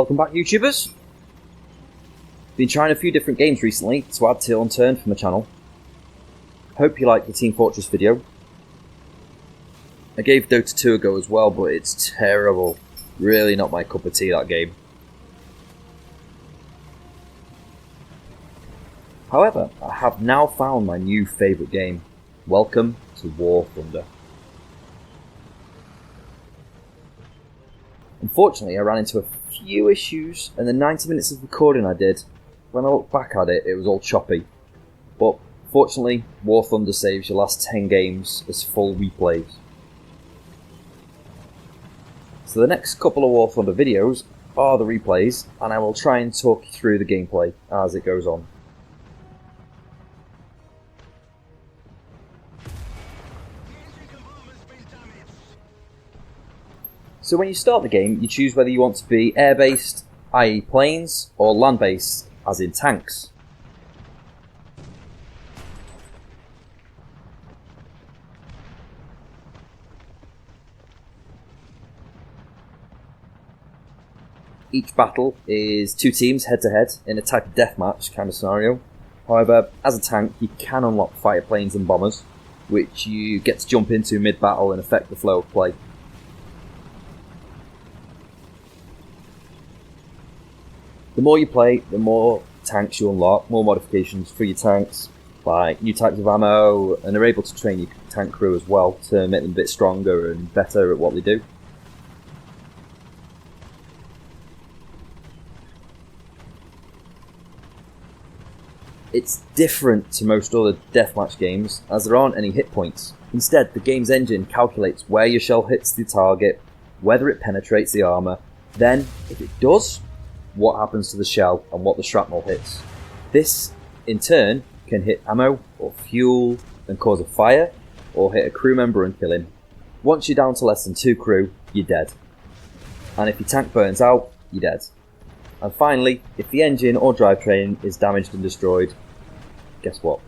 Welcome back, YouTubers! Been trying a few different games recently to add to and turn from the channel. Hope you liked the Team Fortress video. I gave Dota 2 a go as well, but it's terrible. Really not my cup of tea, that game. However, I have now found my new favourite game. Welcome to War Thunder. Unfortunately, I ran into a few issues, and the 90 minutes of recording I did, when I look back at it, it was all choppy. But fortunately, War Thunder saves your last 10 games as full replays. So the next couple of War Thunder videos are the replays, and I will try and talk you through the gameplay as it goes on. So when you start the game, you choose whether you want to be air-based, i.e. planes, or land-based, as in tanks. Each battle is two teams head-to-head in a type of deathmatch kind of scenario. However, as a tank, you can unlock fighter planes and bombers, which you get to jump into mid-battle and affect the flow of play. The more you play, the more tanks you unlock, more modifications for your tanks, like new types of ammo, and are able to train your tank crew as well to make them a bit stronger and better at what they do. It's different to most other deathmatch games, as there aren't any hit points. Instead, the game's engine calculates where your shell hits the target, whether it penetrates the armour, then, if it does, what happens to the shell and what the shrapnel hits. This, in turn, can hit ammo or fuel and cause a fire, or hit a crew member and kill him. Once you're down to less than 2 crew, you're dead. And if your tank burns out, you're dead. And finally, if the engine or drivetrain is damaged and destroyed, guess what?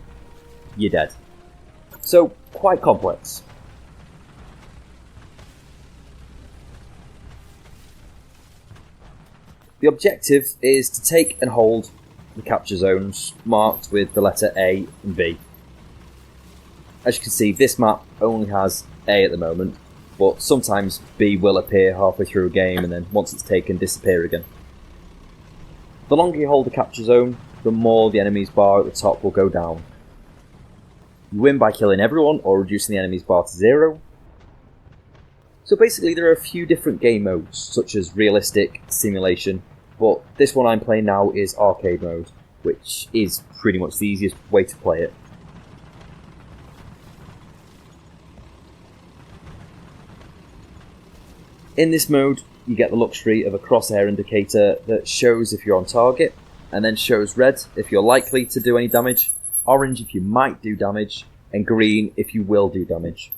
You're dead. So, quite complex. The objective is to take and hold the capture zones marked with the letter A and B. As you can see, this map only has A at the moment, but sometimes B will appear halfway through a game and then once it's taken, disappear again. The longer you hold the capture zone, the more the enemy's bar at the top will go down. You win by killing everyone or reducing the enemy's bar to 0. So basically there are a few different game modes, such as realistic, simulation, but this one I'm playing now is arcade mode, which is pretty much the easiest way to play it. In this mode, you get the luxury of a crosshair indicator that shows if you're on target, and then shows red if you're likely to do any damage, orange if you might do damage, and green if you will do damage.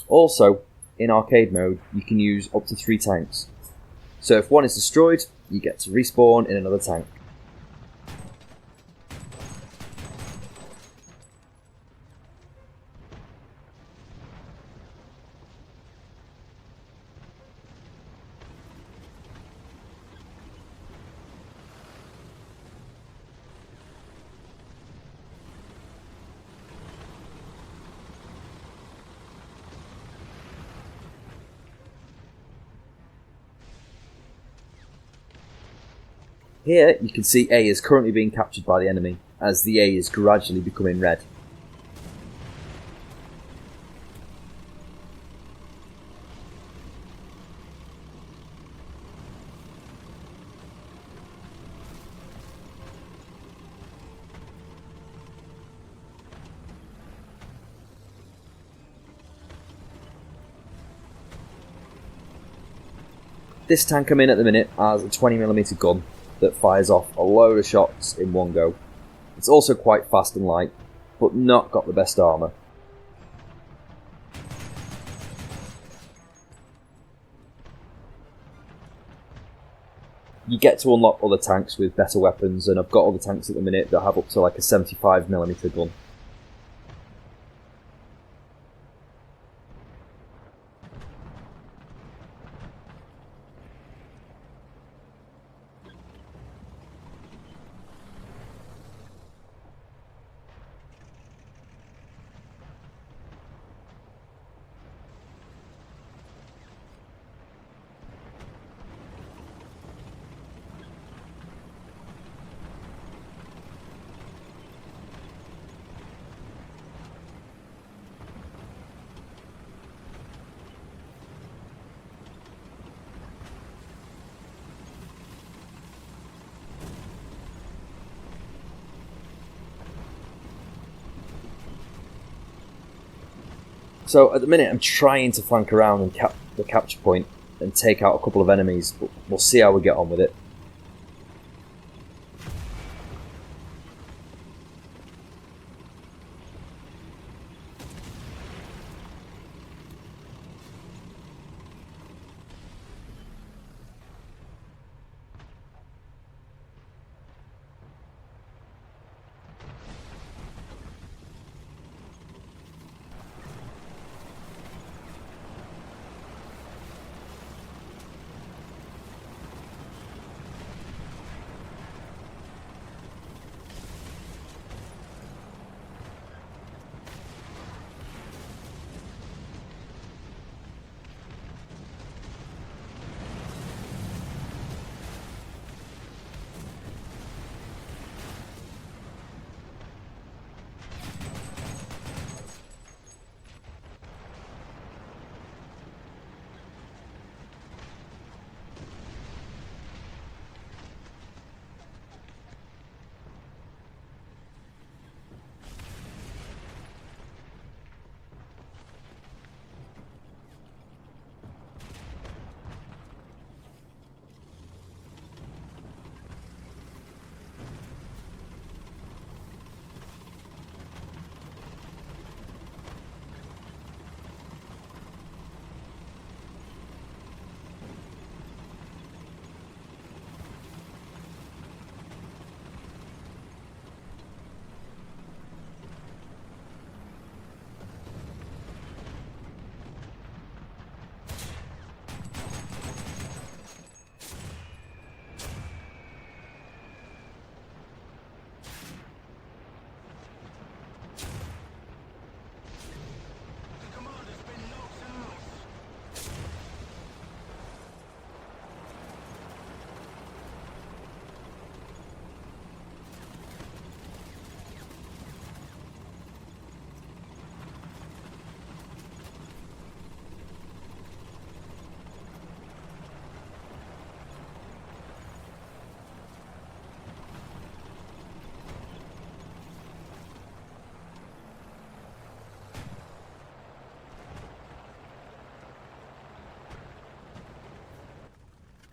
Also, in arcade mode, you can use up to 3 tanks. So if one is destroyed, you get to respawn in another tank. Here you can see A is currently being captured by the enemy, as the A is gradually becoming red. This tank I'm in at the minute has a 20mm gun that fires off a load of shots in one go. It's also quite fast and light, but not got the best armour. You get to unlock other tanks with better weapons, and I've got other tanks at the minute that have up to like a 75mm gun. So at the minute I'm trying to flank around and cap the capture point and take out a couple of enemies, but we'll see how we get on with it.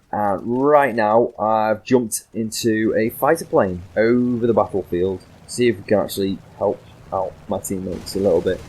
And right now I've jumped into a fighter plane over the battlefield. See if we can actually help out my teammates a little bit.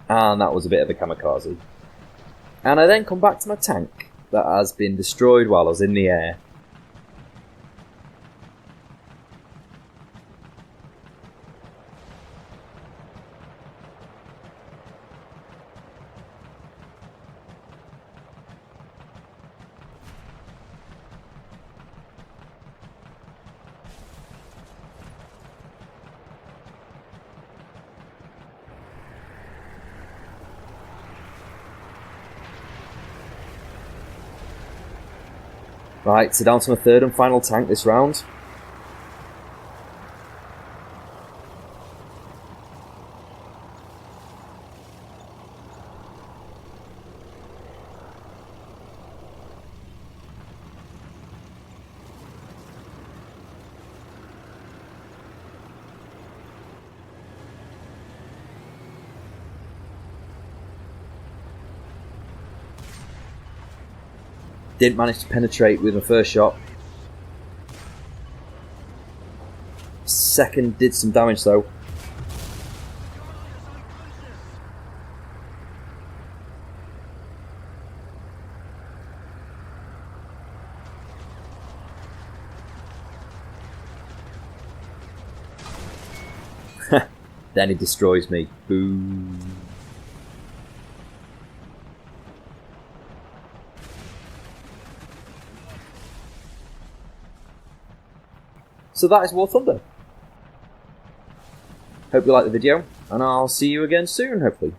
And that was a bit of a kamikaze. And I then come back to my tank that has been destroyed while I was in the air. Right, so down to my third and final tank this round. Didn't manage to penetrate with my first shot. Second did some damage though. Then he destroys me. Boom. So that is War Thunder. Hope you liked the video, and I'll see you again soon, hopefully.